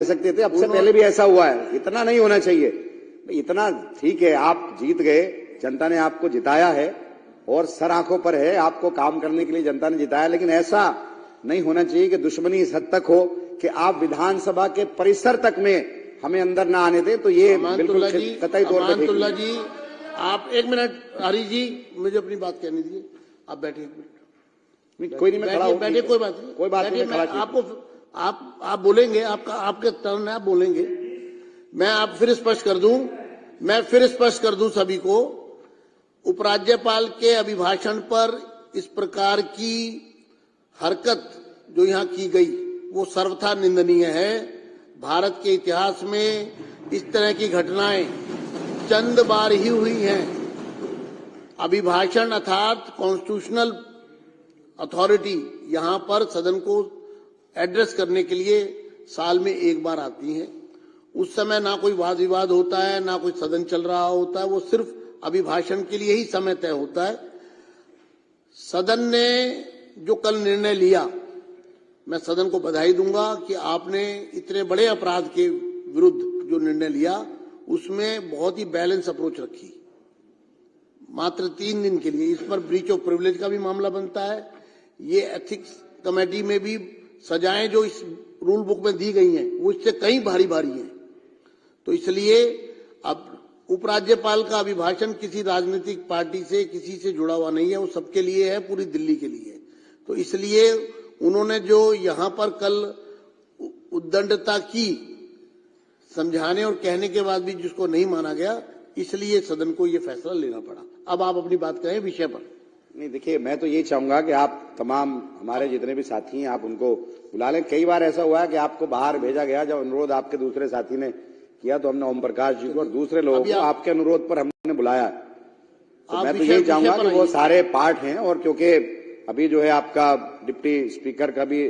सकते थे। अब से पहले भी ऐसा हुआ है, इतना नहीं होना चाहिए। इतना ठीक है, आप जीत गए, जनता ने आपको जिताया है और सर आंखों पर है, आपको काम करने के लिए जनता ने जिताया, लेकिन ऐसा नहीं होना चाहिए कि दुश्मनी इस हद तक हो कि आप विधानसभा के परिसर तक में हमें अंदर ना आने दें। तो ये बिल्कुल कतई तौर पर ठीक नहीं। जी, आप एक मिनट, हरी जी मुझे अपनी बात कहने दीजिए, आप बैठिए एक मिनट। कोई नहीं, मैं खड़ा हूं, बैठिए, कोई बात नहीं, कोई बात नहीं, मैं आपको आप बोलेंगे, आपके टर्न है, आप बोलेंगे। मैं आप फिर स्पष्ट कर दूं सभी को, उपराज्यपाल के अभिभाषण पर इस प्रकार की हरकत जो यहां की गई वो सर्वथा निंदनीय है। भारत के इतिहास में इस तरह की घटनाएं चंद बार ही हुई हैं। अभिभाषण अर्थात कॉन्स्टिट्यूशनल अथॉरिटी यहां पर सदन को एड्रेस करने के लिए साल में एक बार आती है। उस समय ना कोई वाद विवाद होता है, ना कोई सदन चल रहा होता है, वो सिर्फ अभिभाषण के लिए ही समय तय होता है। सदन ने जो कल निर्णय लिया, मैं सदन को बधाई दूंगा कि आपने इतने बड़े अपराध के विरुद्ध जो निर्णय लिया उसमें बहुत ही बैलेंस अप्रोच रखी। मात्र 3 दिन के लिए इस पर ब्रीच ऑफ प्रिविलेज का भी मामला बनता है। ये एथिक्स कमेटी में भी सजाएं जो इस रूल बुक में दी गई हैं वो इससे कहीं भारी हैं। तो इसलिए अब उपराज्यपाल का अभिभाषण किसी राजनीतिक पार्टी से किसी से जुड़ा हुआ नहीं है, वो सबके लिए है, पूरी दिल्ली के लिए है। तो इसलिए उन्होंने जो यहां पर कल उद्दंडता की, समझाने और कहने के बाद भी जिसको नहीं माना गया, इसलिए सदन को ये फैसला लेना पड़ा। अब आप अपनी बात करें विषय पर। नहीं, देखिए, मैं तो ये चाहूंगा कि आप तमाम हमारे जितने भी साथी हैं आप उनको बुला लें। कई बार ऐसा हुआ है कि आपको बाहर भेजा गया, जब अनुरोध आपके दूसरे साथी ने किया तो हमने ओम प्रकाश जी को और दूसरे लोगों को आपके अनुरोध पर हमने बुलाया। तो मैं तो यही चाहूंगा कि वो सारे पार्ट हैं, और क्योंकि अभी जो है आपका डिप्टी स्पीकर का भी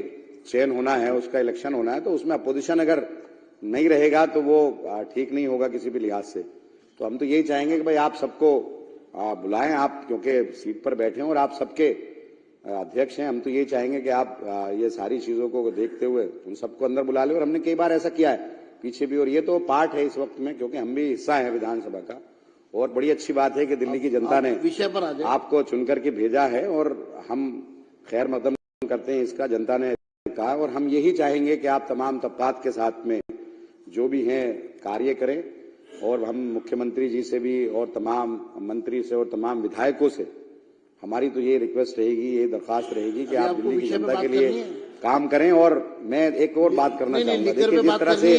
चयन होना है, उसका इलेक्शन होना है, तो उसमें अपोजिशन अगर नहीं रहेगा तो वो ठीक नहीं होगा किसी भी लिहाज से। तो हम तो यही चाहेंगे कि भाई आप सबको बुलाएं, आप क्योंकि सीट पर बैठे हैं और आप सबके अध्यक्ष हैं। हम तो यही चाहेंगे कि आप ये सारी चीजों को देखते हुए उन सबको अंदर बुला लें। और हमने कई बार ऐसा किया है पीछे भी, और ये तो पार्ट है इस वक्त में, क्योंकि हम भी हिस्सा है विधानसभा का। और बड़ी अच्छी बात है कि दिल्ली की जनता ने विषय पर आपको चुनकर के भेजा है और हम खैर मकदम करते हैं, इसका जनता ने कहा। और हम यही चाहेंगे कि आप तमाम तबकात के साथ में जो भी हैं कार्य करें, और हम मुख्यमंत्री जी से भी और तमाम मंत्री से और तमाम विधायकों से हमारी तो ये रिक्वेस्ट रहेगी, ये दरख्वास्त रहेगी कि आप दिल्ली की जनता के लिए काम करें। और मैं एक और बात करना चाहूंगा, देखिए जिस तरह से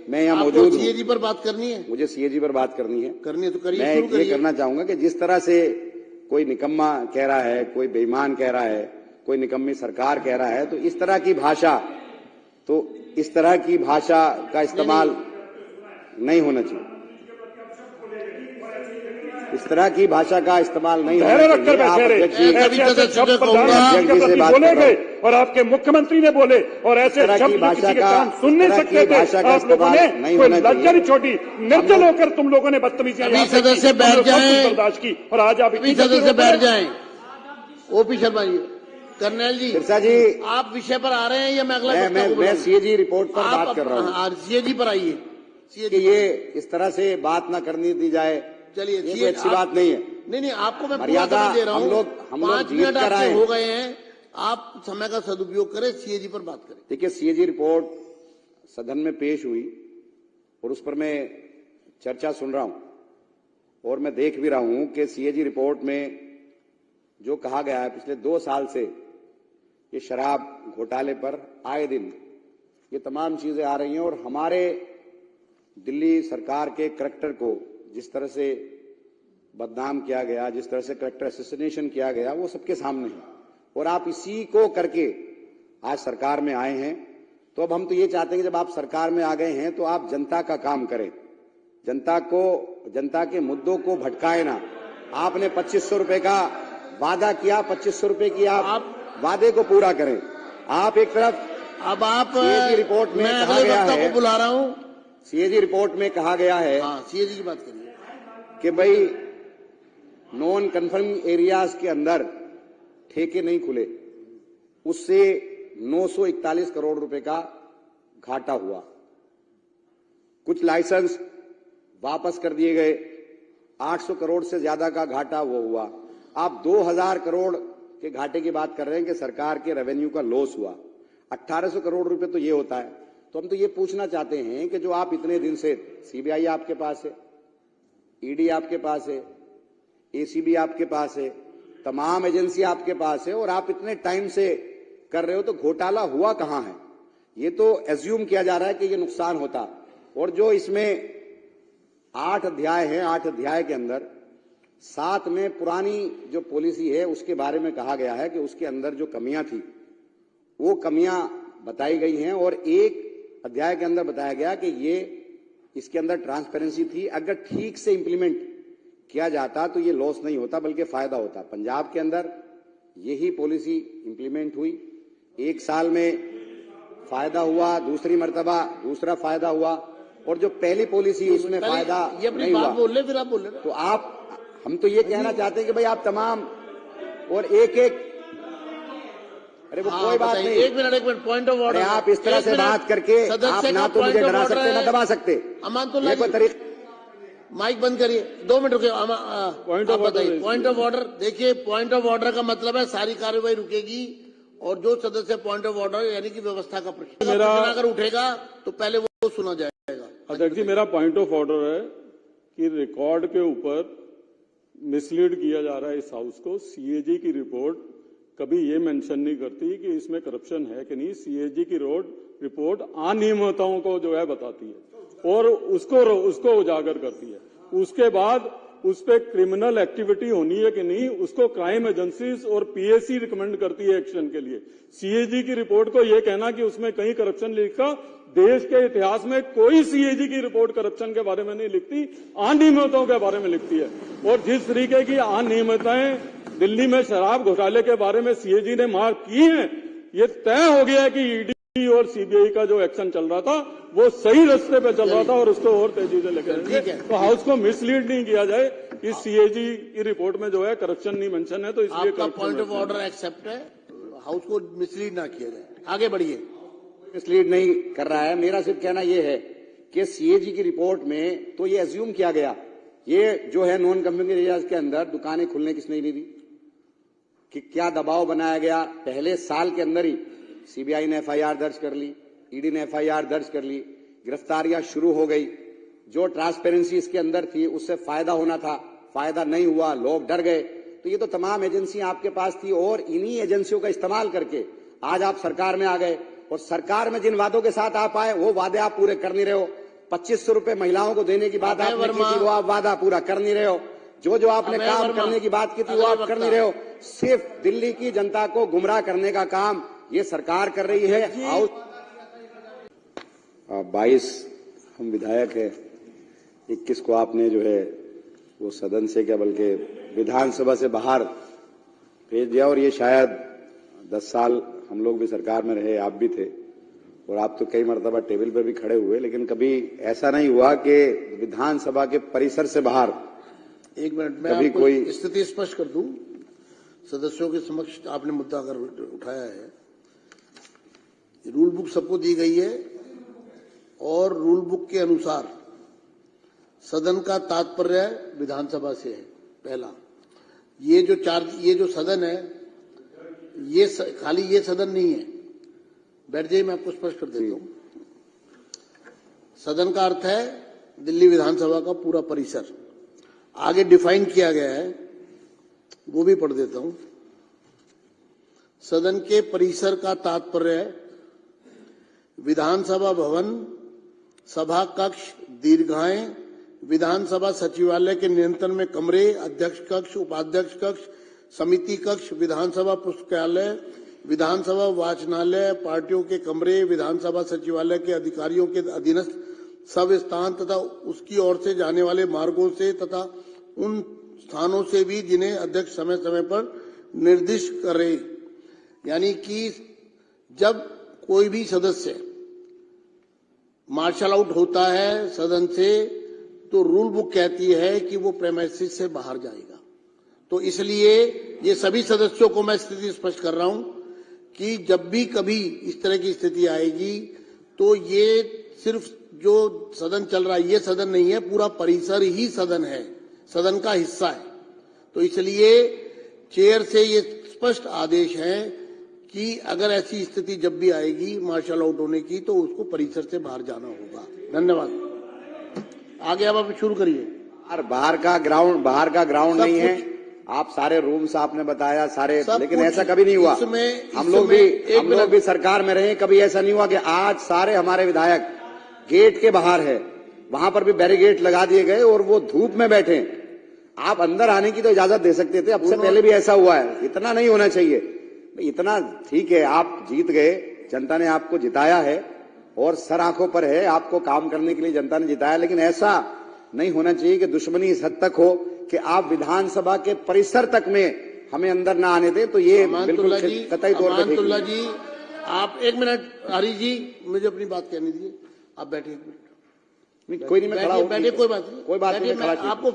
मैं यहाँ मौजूद हूँ, सीएजी पर बात करनी है, मुझे सीएजी पर बात करनी है तो करिए। मैं ये करना चाहूंगा कि जिस तरह से कोई निकम्मा कह रहा है, कोई बेईमान कह रहा है, कोई निकम्मी सरकार कह रहा है, तो इस तरह की भाषा का इस्तेमाल नहीं होना चाहिए। इस तरह की भाषा का इस्तेमाल नहीं होना चाहिए। रखकर बैठे रहे, ऐसे शब्द प्रधानमंत्री के प्रति बोले गए और आपके मुख्यमंत्री ने बोले, और ऐसे शब्द किसी के कान सुन नहीं सकते थे। आप लोगों ने कोई लज्जा नहीं छोड़ी, निर्जल होकर तुम लोगों ने बदतमीजियां सदस्य बैठ जाएं बर्दाश्त की, और आज आप सदस्य बैठ जाएं। ओपी शर्मा जी, कर्नल जी, सिरसा जी, आप विषय पर आ रहे हैं या मैं अगला? मैं सीएजी रिपोर्ट पर बात कर रहा हूँ। सीएजी पर आइए। कि ये इस तरह से बात ना करनी दी जाए, चलिए, ये अच्छी बात नहीं है। नहीं, आपको मैं मर्यादा दे रहा हूँ। हम लोग 5 मिनट आपसे हो गए हैं, आप समय का सदुपयोग करें, सीएजी पर बात करें। देखिए, सीएजी रिपोर्ट सदन में पेश हुई और उस पर मैं चर्चा सुन रहा हूं और मैं देख भी रहा हूं कि सीएजी रिपोर्ट में जो कहा गया है, पिछले 2 साल से ये शराब घोटाले पर आए दिन ये तमाम चीजें आ रही हैं, और हमारे दिल्ली सरकार के करैक्टर को जिस तरह से बदनाम किया गया, जिस तरह से करैक्टर असैसिनेशन किया गया, वो सबके सामने है। और आप इसी को करके आज सरकार में आए हैं। तो अब हम तो ये चाहते हैं कि जब आप सरकार में आ गए हैं तो आप जनता का काम करें, जनता के मुद्दों को भटकाए ना। आपने 2500 रुपए का वादा किया, 2500 रुपए की आप वादे को पूरा करें। आप एक तरफ, अब आप सीएजी रिपोर्ट में कहा गया है, बुला रहा हूं, सीएजी रिपोर्ट में कहा गया है, सीएजी की बात करिए, कि भाई नॉन कन्फर्मिंग एरियाज के अंदर ठेके नहीं खुले, उससे 941 करोड़ रुपए का घाटा हुआ। कुछ लाइसेंस वापस कर दिए गए, 800 करोड़ से ज्यादा का घाटा वो हुआ। आप 2000 करोड़ के घाटे की बात कर रहे हैं कि सरकार के रेवेन्यू का लॉस हुआ। 1800 करोड़ रुपए तो ये होता है। तो हम तो ये पूछना चाहते हैं कि जो आप इतने दिन से, सीबीआई आपके पास है, ईडी आपके पास है, एसीबी आपके पास है, तमाम एजेंसी आपके पास है, और आप इतने टाइम से कर रहे हो, तो घोटाला हुआ कहां है? ये तो एज्यूम किया जा रहा है कि ये नुकसान होता। और जो इसमें 8 अध्याय हैं, 8 अध्याय के अंदर 7 में पुरानी जो पॉलिसी है उसके बारे में कहा गया है कि उसके अंदर जो कमियां थी वो कमियां बताई गई हैं, और एक अध्याय के अंदर बताया गया कि ये इसके अंदर ट्रांसपेरेंसी थी। अगर ठीक से इंप्लीमेंट किया जाता तो ये लॉस नहीं होता बल्कि फायदा होता। पंजाब के अंदर यही पॉलिसी इंप्लीमेंट हुई, 1 साल में फायदा हुआ, दूसरी मर्तबा दूसरा फायदा हुआ, और जो पहली पॉलिसी उसमें फायदा नहीं हुआ। बोल ले, फिर आप बोल रहे। तो हम तो ये कहना चाहते हैं कि भाई आप तमाम और एक अरे वो कोई बात नहीं, एक मिनट पॉइंट ऑफ ऑर्डर। आप इस तरह से बात करके आप ना तो मुझे डरा सकते ना दबा सकते। अमानतुल्लाह जी, माइक बंद करिए, 2 मिनट रुके। Point of order. देखिए, पॉइंट ऑफ ऑर्डर का मतलब है सारी कार्रवाई रुकेगी, और जो सदस्य पॉइंट ऑफ ऑर्डर यानी कि व्यवस्था का प्रश्न अगर उठेगा तो पहले वो सुना जाएगा। अध्यक्ष जी, मेरा पॉइंट ऑफ ऑर्डर है कि रिकॉर्ड के ऊपर मिसलीड किया जा रहा है इस हाउस को। सीएजी की रिपोर्ट कभी ये मेंशन नहीं करती कि इसमें करप्शन है कि नहीं। सीएजी की रिपोर्ट अनियमितताओं को जो है बताती है और उसको उजागर करती है। उसके बाद उस पर क्रिमिनल एक्टिविटी होनी है कि नहीं, उसको क्राइम एजेंसीज और पीएसी रिकमेंड करती है एक्शन के लिए। सीएजी की रिपोर्ट को यह कहना कि उसमें कहीं करप्शन लिखा, देश के इतिहास में कोई सीएजी की रिपोर्ट करप्शन के बारे में नहीं लिखती, अनियमितताओं के बारे में लिखती है। और जिस तरीके की अनियमितताएं दिल्ली में शराब घोटाले के बारे में सीएजी ने मार्क की हैं, ये तय हो गया है कि ईडी और सीबीआई का जो एक्शन चल रहा था वो सही रास्ते पे चल रहा था और उसको और तेजी से लेकर जाएंगे। तो हाउस को मिसलीड नहीं किया जाए। इस सीएजी की रिपोर्ट में जो है करप्शन नहीं मेंशन है, तो इसलिए आपका पॉइंट ऑफ ऑर्डर एक्सेप्ट है। हाउस को मिसलीड ना किया जाए। आगे बढ़िए। मिसलीड नहीं कर रहा है, मेरा सिर्फ कहना यह है कि सीएजी की रिपोर्ट में तो ये एज्यूम किया गया, ये जो है नॉन कंपनी एरियाज के अंदर दुकानें खुलने किसने नहीं दी, कि क्या दबाव बनाया गया। पहले साल के अंदर ही सीबीआई ने एफआईआर दर्ज कर ली, ईडी ने एफआईआर दर्ज कर ली, गिरफ्तारियां शुरू हो गई। जो ट्रांसपेरेंसी इसके अंदर थी उससे फायदा होना था, फायदा नहीं हुआ, लोग डर गए। तो ये तो तमाम एजेंसियां आपके पास थी, और इन्हीं एजेंसियों का इस्तेमाल करके आज आप सरकार में आ गए, और सरकार में जिन वादों के साथ आप आए वो वादे आप पूरे कर नहीं रहे हो। 2500 रुपए महिलाओं को देने की बात आपने की थी, वो आप वादा पूरा कर नहीं रहे हो। जो आपने काम करने की बात की थी वो आप कर नहीं रहे हो। सिर्फ दिल्ली की जनता को गुमराह करने का काम ये सरकार कर रही है। 22 हम विधायक है, 21 को आपने जो है वो सदन से क्या बल्कि विधानसभा से बाहर भेज दिया, और ये शायद 10 साल हम लोग भी सरकार में रहे, आप भी थे, और आप तो कई मर्तबा टेबल पे भी खड़े हुए, लेकिन कभी ऐसा नहीं हुआ कि विधानसभा के परिसर से बाहर। एक मिनट में कभी कोई स्थिति स्पष्ट कर दूं सदस्यों के समक्ष। आपने मुद्दा अगर उठाया है, रूल बुक सबको दी गई है, और रूल बुक के अनुसार सदन का तात्पर्य विधानसभा से है। पहला, ये जो सदन है, ये खाली ये सदन नहीं है। बैठ जाइए, मैं आपको स्पष्ट कर देता हूं। सदन का अर्थ है दिल्ली विधानसभा का पूरा परिसर। आगे डिफाइन किया गया है, वो भी पढ़ देता हूं। सदन के परिसर का तात्पर्य है विधानसभा भवन, सभा कक्ष, दीर्घाएं, विधानसभा सचिवालय के नियंत्रण में कमरे, अध्यक्ष कक्ष, उपाध्यक्ष कक्ष, समिति कक्ष, विधानसभा पुस्तकालय, विधानसभा वाचनालय, पार्टियों के कमरे, विधानसभा सचिवालय के अधिकारियों के अधीनस्थ सब स्थान तथा उसकी ओर से जाने वाले मार्गों से तथा उन स्थानों से भी जिन्हें अध्यक्ष समय समय पर निर्दिष्ट करे। यानी कि जब कोई भी सदस्य मार्शल आउट होता है सदन से, तो रूल बुक कहती है कि वो प्रेमाइसिस से बाहर जाएगा। तो इसलिए ये सभी सदस्यों को मैं स्थिति स्पष्ट कर रहा हूं कि जब भी कभी इस तरह की स्थिति आएगी तो ये सिर्फ जो सदन चल रहा है ये सदन नहीं है, पूरा परिसर ही सदन है, सदन का हिस्सा है। तो इसलिए चेयर से ये स्पष्ट आदेश है कि अगर ऐसी स्थिति जब भी आएगी मार्शल आउट होने की, तो उसको परिसर से बाहर जाना होगा। धन्यवाद। आगे अब आप शुरू करिए। बाहर का ग्राउंड नहीं है। आप सारे रूम्स आपने बताया सारे, लेकिन ऐसा कभी नहीं हुआ। हम लोग भी सरकार में रहे, कभी ऐसा नहीं हुआ कि आज सारे हमारे विधायक गेट के बाहर है, वहां पर भी बैरिकेड लगा दिए गए और वो धूप में बैठे। आप अंदर आने की तो इजाजत दे सकते थे, अब से पहले भी ऐसा हुआ है। इतना नहीं होना चाहिए। इतना ठीक है, आप जीत गए, जनता ने आपको जिताया है और सर आंखों पर है, आपको काम करने के लिए जनता ने जिताया, लेकिन ऐसा नहीं होना चाहिए कि दुश्मनी इस हद तक हो कि आप विधानसभा के परिसर तक में हमें अंदर ना आने दें। तो ये बिल्कुल कतई तौर पर अमानतुल्लाह जी, आप एक मिनट, हरी जी मुझे अपनी बात कहने दीजिए। आप बैठे एक मिनट। कोई नहीं, मैं खड़ा हूं। बैठे, कोई बात नहीं, कोई बात नहीं। आपको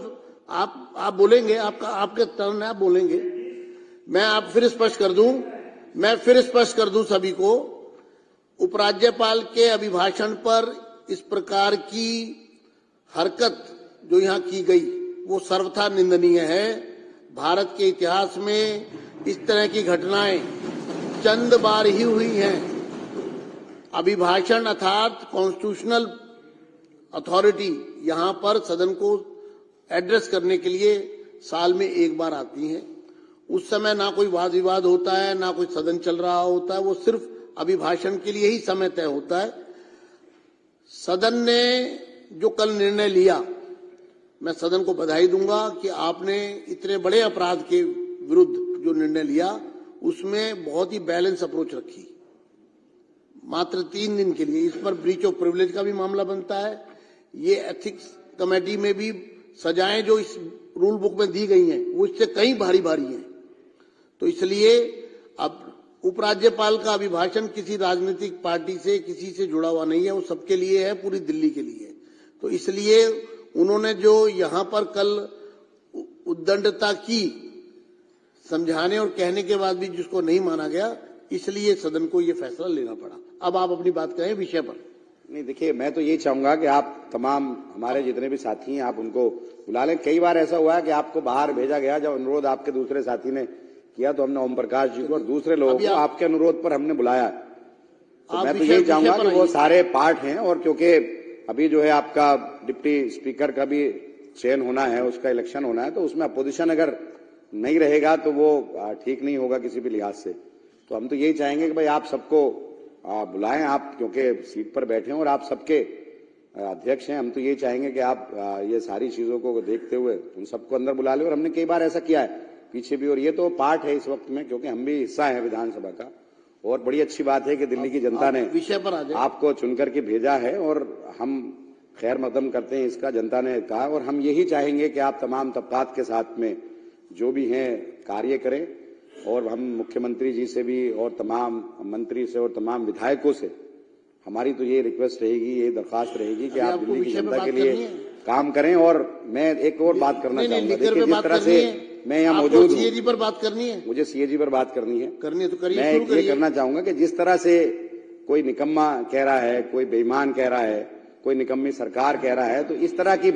आप बोलेंगे, आपके टर्न है, आप बोलेंगे। मैं फिर स्पष्ट कर दूं सभी को, उपराज्यपाल के अभिभाषण पर इस प्रकार की हरकत जो यहां की गई वो सर्वथा निंदनीय है। भारत के इतिहास में इस तरह की घटनाएं चंद बार ही हुई हैं। अभिभाषण अर्थात कॉन्स्टिट्यूशनल अथॉरिटी यहां पर सदन को एड्रेस करने के लिए साल में एक बार आती है। उस समय ना कोई वाद विवाद होता है, ना कोई सदन चल रहा होता है, वो सिर्फ अभिभाषण के लिए ही समय तय होता है। सदन ने जो कल निर्णय लिया, मैं सदन को बधाई दूंगा कि आपने इतने बड़े अपराध के विरुद्ध जो निर्णय लिया उसमें बहुत ही बैलेंस अप्रोच रखी। मात्र 3 दिन के लिए इस पर ब्रीच ऑफ प्रिविलेज का भी मामला बनता है। ये एथिक्स कमेटी में भी सजाएं जो इस रूल बुक में दी गई हैं वो इससे कहीं भारी हैं। तो इसलिए अब उपराज्यपाल का अभिभाषण किसी राजनीतिक पार्टी से किसी से जुड़ा हुआ नहीं है, वो सबके लिए है, पूरी दिल्ली के लिए। तो इसलिए उन्होंने जो यहां पर कल उद्दंडता की, समझाने और कहने के बाद भी जिसको नहीं माना गया, इसलिए सदन को ये फैसला लेना पड़ा। अब आप अपनी बात कहें विषय पर। नहीं, देखिए, मैं तो ये चाहूंगा कि आप तमाम हमारे जितने भी साथी हैं आप उनको बुला लें। कई बार ऐसा हुआ है कि आपको बाहर भेजा गया, जब अनुरोध आपके दूसरे साथी ने किया तो हमने ओम प्रकाश जी को और दूसरे लोगों को आपके अनुरोध पर हमने बुलाया। तो मैं तो यही चाहूंगा कि वो सारे पार्ट हैं, और क्योंकि अभी जो है आपका डिप्टी स्पीकर का भी चयन होना है, उसका इलेक्शन होना है, तो उसमें अपोजिशन अगर नहीं रहेगा तो वो ठीक नहीं होगा किसी भी लिहाज से। तो हम तो यही चाहेंगे कि भाई आप सबको बुलाएं, आप क्योंकि सीट पर बैठे हैं और आप सबके अध्यक्ष हैं। हम तो यही चाहेंगे कि आप ये सारी चीजों को देखते हुए उन सबको अंदर बुला लें। और हमने कई बार ऐसा किया है पीछे भी, और ये तो पार्ट है इस वक्त में, क्योंकि हम भी हिस्सा है विधानसभा का। और बड़ी अच्छी बात है कि दिल्ली की जनता ने विषय पर आपको चुनकर के भेजा है और हम खैर मकदम करते हैं इसका, जनता ने कहा। और हम यही चाहेंगे कि आप तमाम तबकात के साथ में जो भी हैं कार्य करें, और हम मुख्यमंत्री जी से भी और तमाम मंत्री से और तमाम विधायकों से हमारी तो ये रिक्वेस्ट रहेगी, ये दरखास्त रहेगी कि आप दिल्ली की जनता के लिए काम करें। और मैं एक और बात करना चाहूंगा, देखिए जिस तरह से मैं यहाँ मौजूद हूँ, सीएजी पर बात करनी है, मुझे सीएजी पर बात करनी है तो करिए। मैं ये करना चाहूंगा कि जिस तरह से कोई निकम्मा कह रहा है, कोई बेईमान कह रहा है, कोई निकम्मी सरकार कह रहा है, तो इस तरह की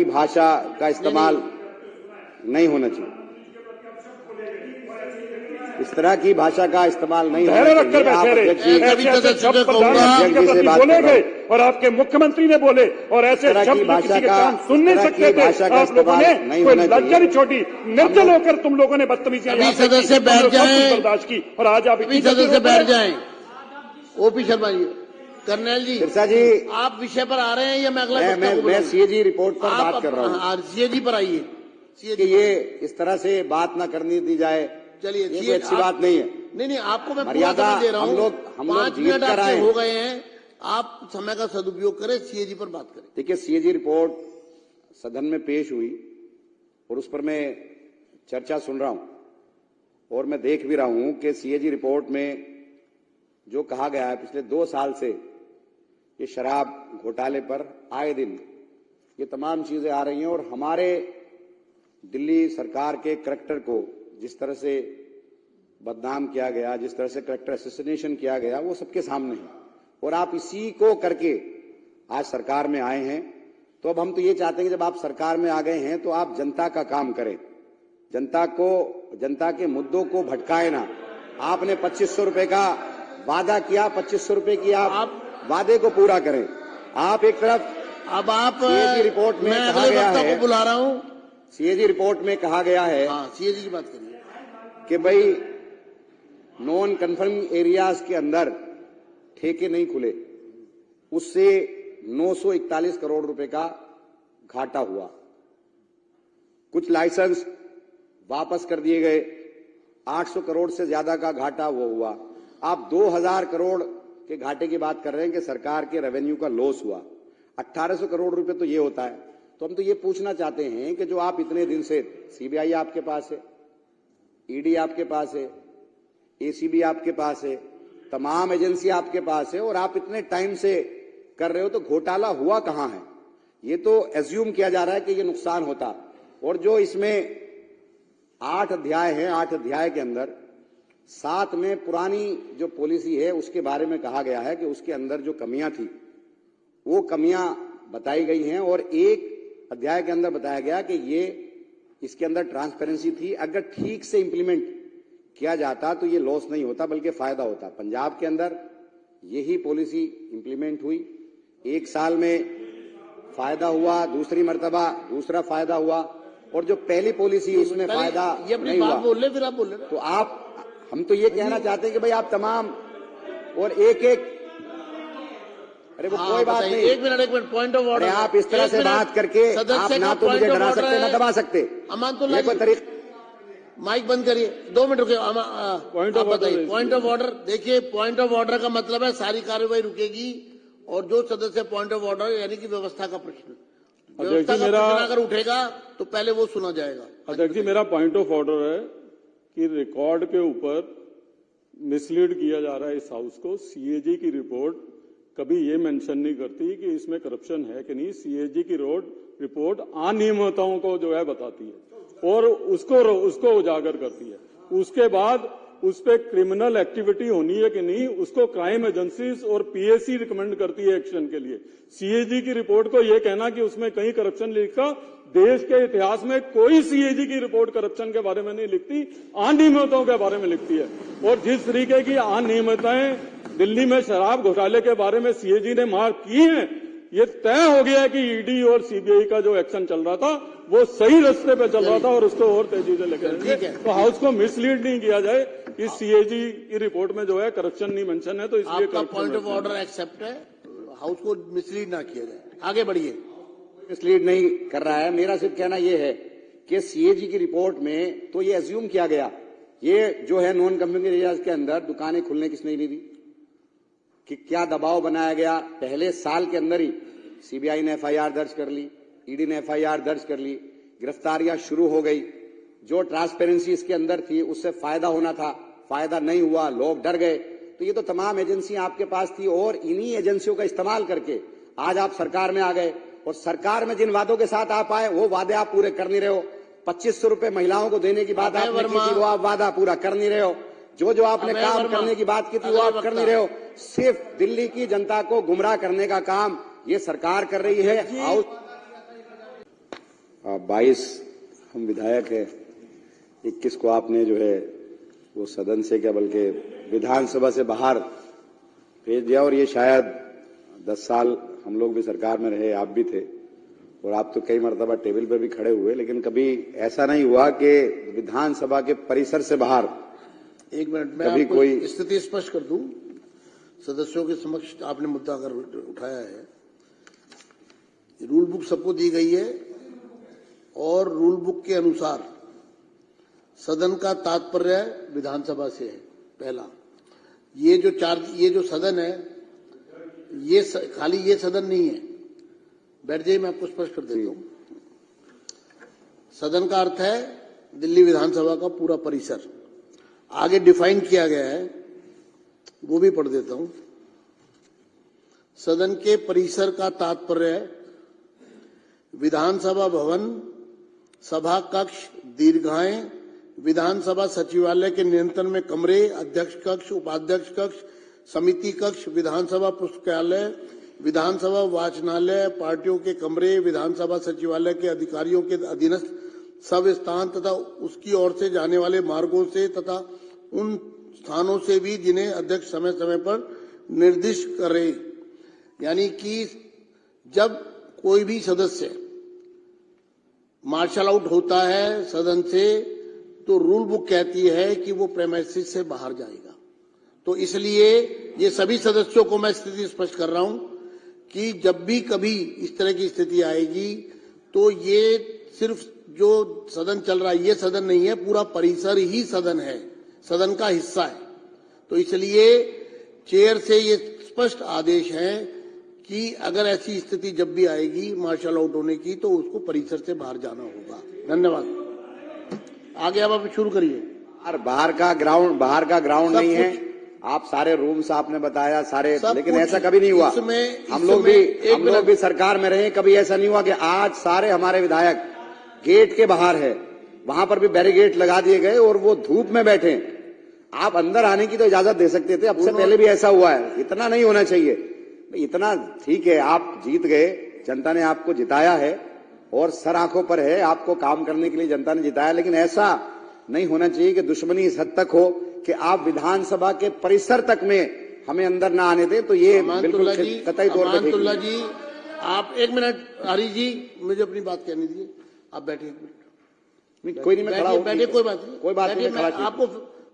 भाषा का इस्तेमाल नहीं होना चाहिए। इस तरह की भाषा का इस्तेमाल नहीं होना चाहिए। आप अध्यक्ष जी बोलेंगे और आपके मुख्यमंत्री ने बोले और ऐसे शब्द किसी के कान सुन नहीं सकते थे। आप लोगों ने कोई लज्जा नहीं छोड़ी, निर्जल होकर तुम लोगों ने बदतमीजियां सदस्य बैठ जाएं, बर्दाश्त की, और आज आप सदस्य बैठ जाएं। ओपी शर्मा जी, कर्नल जी, सिरसा जी, आप विषय पर आ रहे हैं या मैं अगला? मैं सीएजी रिपोर्ट पर बात कर रहा हूँ। सीएजी पर आइए। कि ये इस तरह से बात ना करनी दी जाए, चलिए, ये अच्छी बात नहीं है। नहीं, आपको मैं मर्यादा दे रहा हूँ। हम लोग 5 मिनट आपके हो गए हैं, आप समय का सदुपयोग करें, सीएजी पर बात करें। देखिए, सीएजी रिपोर्ट सदन में पेश हुई और उस पर मैं चर्चा सुन रहा हूं और मैं देख भी रहा हूं कि सीएजी रिपोर्ट में जो कहा गया है, पिछले 2 साल से ये शराब घोटाले पर आए दिन ये तमाम चीजें आ रही हैं, और हमारे दिल्ली सरकार के करैक्टर को जिस तरह से बदनाम किया गया, जिस तरह से करैक्टर असैसिनेशन किया गया, वो सबके सामने है। और आप इसी को करके आज सरकार में आए हैं। तो अब हम तो ये चाहते हैं कि जब आप सरकार में आ गए हैं तो आप जनता का काम करें, जनता के मुद्दों को भटकाए ना। आपने 2500 रुपए का वादा किया, 2500 रुपए की आप वादे को पूरा करें। आप एक तरफ अब आप सीएजी रिपोर्ट में कहा गया है, को बुला रहा हूं, सीएजी रिपोर्ट में कहा गया है सीएजी की बात करिए कि भाई नॉन कन्फर्मिंग एरियाज के अंदर ठेके नहीं खुले, उससे 941 करोड़ रुपए का घाटा हुआ। कुछ लाइसेंस वापस कर दिए गए, 800 करोड़ से ज्यादा का घाटा वो हुआ। आप 2000 करोड़ के घाटे की बात कर रहे हैं कि सरकार के रेवेन्यू का लॉस हुआ। 1800 करोड़ रुपए तो ये होता है। तो हम तो ये पूछना चाहते हैं कि जो आप इतने दिन से, सीबीआई आपके पास है, ईडी आपके पास है, एसीबी आपके पास है, तमाम एजेंसी आपके पास है, और आप इतने टाइम से कर रहे हो, तो घोटाला हुआ कहां है? ये तो एज्यूम किया जा रहा है कि ये नुकसान होता। और जो इसमें 8 अध्याय हैं, 8 अध्याय के अंदर 7 में पुरानी जो पॉलिसी है उसके बारे में कहा गया है कि उसके अंदर जो कमियां थी वो कमियां बताई गई हैं, और एक अध्याय के अंदर बताया गया कि ये इसके अंदर ट्रांसपेरेंसी थी। अगर ठीक से इंप्लीमेंट किया जाता तो ये लॉस नहीं होता बल्कि फायदा होता। पंजाब के अंदर यही पॉलिसी इंप्लीमेंट हुई, 1 साल में फायदा हुआ, दूसरी मर्तबा दूसरा फायदा हुआ, और जो पहली पॉलिसी उसमें फायदा नहीं हुआ। बोल रहे, फिर आप बोल रहे। तो हम तो ये कहना चाहते हैं कि भाई आप तमाम और एक अरे वो कोई बात नहीं, 1 मिनट पॉइंट ऑफ ऑर्डर। आप इस तरह से बात करके आप ना तो मुझे डरा सकते ना दबा सकते। अमानतुल्लाह कोई तरीका, माइक बंद करिए, 2 मिनट रुकिए। Point of order, point of order. देखिए, पॉइंट ऑफ ऑर्डर का मतलब है सारी कार्रवाई रुकेगी, और जो सदस्य पॉइंट ऑफ ऑर्डर यानी कि व्यवस्था का प्रश्न, व्यवस्था का प्रश्न अगर उठेगा तो पहले वो सुना जाएगा। अध्यक्ष जी, मेरा पॉइंट ऑफ ऑर्डर है कि रिकॉर्ड के ऊपर मिसलीड किया जा रहा है इस हाउस को। सीएजी की रिपोर्ट कभी ये मेंशन नहीं करती कि इसमें करप्शन है कि नहीं। सीएजी की रिपोर्ट अनियमितताओं को जो है बताती है और उसको उजागर करती है। उसके बाद उस पर क्रिमिनल एक्टिविटी होनी है कि नहीं, उसको क्राइम एजेंसीज और पीएसी रिकमेंड करती है एक्शन के लिए। सीएजी की रिपोर्ट को यह कहना कि उसमें कहीं करप्शन लिखा, देश के इतिहास में कोई सीएजी की रिपोर्ट करप्शन के बारे में नहीं लिखती, अनियमितताओं के बारे में लिखती है। और जिस तरीके की अनियमितताएं दिल्ली में शराब घोटाले के बारे में सीएजी ने मार्क की है, ये तय हो गया है कि ईडी और सीबीआई का जो एक्शन चल रहा था वो सही रास्ते पे चल रहा था और उसको और तेजी से लेकर तो हाउस को मिसलीड नहीं किया जाए। इस सीएजी की रिपोर्ट में जो है करप्शन नहीं मेंशन है, तो इसलिए पॉइंट ऑफ ऑर्डर एक्सेप्ट है, हाउस को मिसलीड ना किया जाए। आगे बढ़िए। मिसलीड नहीं कर रहा है, मेरा सिर्फ कहना यह है कि सीएजी की रिपोर्ट में तो ये एज्यूम किया गया, ये जो है नॉन कन्फर्मिंग एरियाज के अंदर दुकानें खुलने किसने नहीं दी, कि क्या दबाव बनाया गया। पहले साल के अंदर ही सीबीआई ने एफआईआर दर्ज कर ली, ईडी ने एफआईआर दर्ज कर ली, गिरफ्तारियां शुरू हो गई। जो ट्रांसपेरेंसी इसके अंदर थी उससे फायदा होना था, फायदा नहीं हुआ, लोग डर गए। तो ये तो तमाम एजेंसियां आपके पास थी और इन्हीं एजेंसियों का इस्तेमाल करके आज आप सरकार में आ गए, और सरकार में जिन वादों के साथ आप आए वो वादे आप पूरे कर नहीं रहे हो। 2500 रुपए महिलाओं को देने की बात आपने की थी, वो आप वादा पूरा कर नहीं रहे हो। जो आपने काम करने की बात की थी वो आप कर नहीं रहे हो। सिर्फ दिल्ली की जनता को गुमराह करने का काम ये सरकार कर रही है। हाउस 22 हम विधायक है, 21 को आपने जो है वो सदन से क्या बल्कि विधानसभा से बाहर भेज दिया, और ये शायद 10 साल हम लोग भी सरकार में रहे, आप भी थे, और आप तो कई मरतबा टेबल पे भी खड़े हुए, लेकिन कभी ऐसा नहीं हुआ कि विधानसभा के परिसर से बाहर 1 मिनट में कभी कोई स्थिति स्पष्ट कर दूं। सदस्यों के समक्ष आपने मुद्दा अगर उठाया है, रूल बुक सबको दी गई है और रूल बुक के अनुसार सदन का तात्पर्य विधानसभा से है। पहला, ये जो सदन है, ये खाली ये सदन नहीं है। बैठ जाइए, मैं आपको स्पष्ट कर देता हूं। सदन का अर्थ है दिल्ली विधानसभा का पूरा परिसर। आगे डिफाइन किया गया है, वो भी पढ़ देता हूं। सदन के परिसर का तात्पर्य है विधानसभा भवन, सभा कक्ष, दीर्घाएं, विधानसभा सचिवालय के नियंत्रण में कमरे, अध्यक्ष कक्ष, उपाध्यक्ष कक्ष, समिति कक्ष, विधानसभा पुस्तकालय, विधानसभा वाचनालय, पार्टियों के कमरे, विधानसभा सचिवालय के अधिकारियों के अधीनस्थ सब स्थान तथा उसकी ओर से जाने वाले मार्गों से तथा उन स्थानों से भी जिन्हें अध्यक्ष समय समय पर निर्दिष्ट करे। यानी कि जब कोई भी सदस्य मार्शल आउट होता है सदन से, तो रूल बुक कहती है कि वो प्रेमाइसिस से बाहर जाएगा। तो इसलिए ये सभी सदस्यों को मैं स्थिति स्पष्ट कर रहा हूं कि जब भी कभी इस तरह की स्थिति आएगी तो ये सिर्फ जो सदन चल रहा है ये सदन नहीं है, पूरा परिसर ही सदन है, सदन का हिस्सा है। तो इसलिए चेयर से ये स्पष्ट आदेश है कि अगर ऐसी स्थिति जब भी आएगी मार्शल आउट होने की, तो उसको परिसर से बाहर जाना होगा। धन्यवाद। आगे अब आप शुरू करिए। बाहर का ग्राउंड नहीं है, आप सारे रूम्स आपने बताया सारे, लेकिन ऐसा कभी नहीं हुआ। हम लोग भी सरकार में रहे, कभी ऐसा नहीं हुआ कि आज सारे हमारे विधायक गेट के बाहर है, वहां पर भी बैरिकेड लगा दिए गए और वो धूप में बैठे। आप अंदर आने की तो इजाजत दे सकते थे, अब से पहले भी ऐसा हुआ है। इतना नहीं होना चाहिए। इतना ठीक है, आप जीत गए, जनता ने आपको जिताया है और सर आंखों पर है, आपको काम करने के लिए जनता ने जिताया, लेकिन ऐसा नहीं होना चाहिए कि दुश्मनी इस हद तक हो कि आप विधानसभा के परिसर तक में हमें अंदर ना आने दें। तो ये बिल्कुल कतई तौर पर अमानतुल्लाह जी, आप एक मिनट, हरी जी मुझे अपनी बात कहने दीजिए, आप बैठे एक मिनट। कोई नहीं, मैं खड़ा हूं, बैठे, कोई बात नहीं, कोई बात नहीं, आपको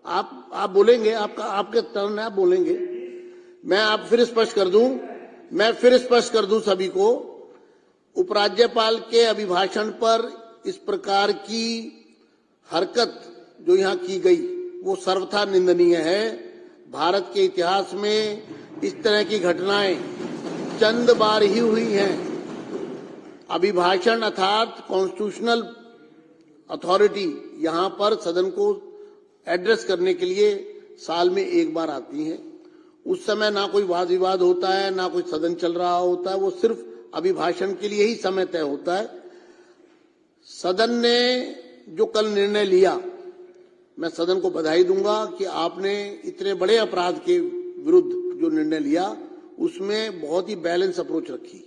आप बोलेंगे, आपके टर्न है, आप बोलेंगे। मैं फिर स्पष्ट कर दूं सभी को, उपराज्यपाल के अभिभाषण पर इस प्रकार की हरकत जो यहां की गई वो सर्वथा निंदनीय है। भारत के इतिहास में इस तरह की घटनाएं चंद बार ही हुई हैं। अभिभाषण अर्थात कॉन्स्टिट्यूशनल अथॉरिटी यहां पर सदन को एड्रेस करने के लिए साल में एक बार आती है। उस समय ना कोई वाद विवाद होता है, ना कोई सदन चल रहा होता है, वो सिर्फ अभिभाषण के लिए ही समय तय होता है। सदन ने जो कल निर्णय लिया, मैं सदन को बधाई दूंगा कि आपने इतने बड़े अपराध के विरुद्ध जो निर्णय लिया उसमें बहुत ही बैलेंस अप्रोच रखी।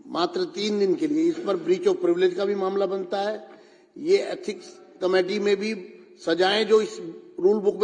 मात्र 3 दिन के लिए, इस पर ब्रीच ऑफ प्रिविलेज का भी मामला बनता है। ये एथिक्स कमेटी में भी सजाएं जो इस रूल बुक में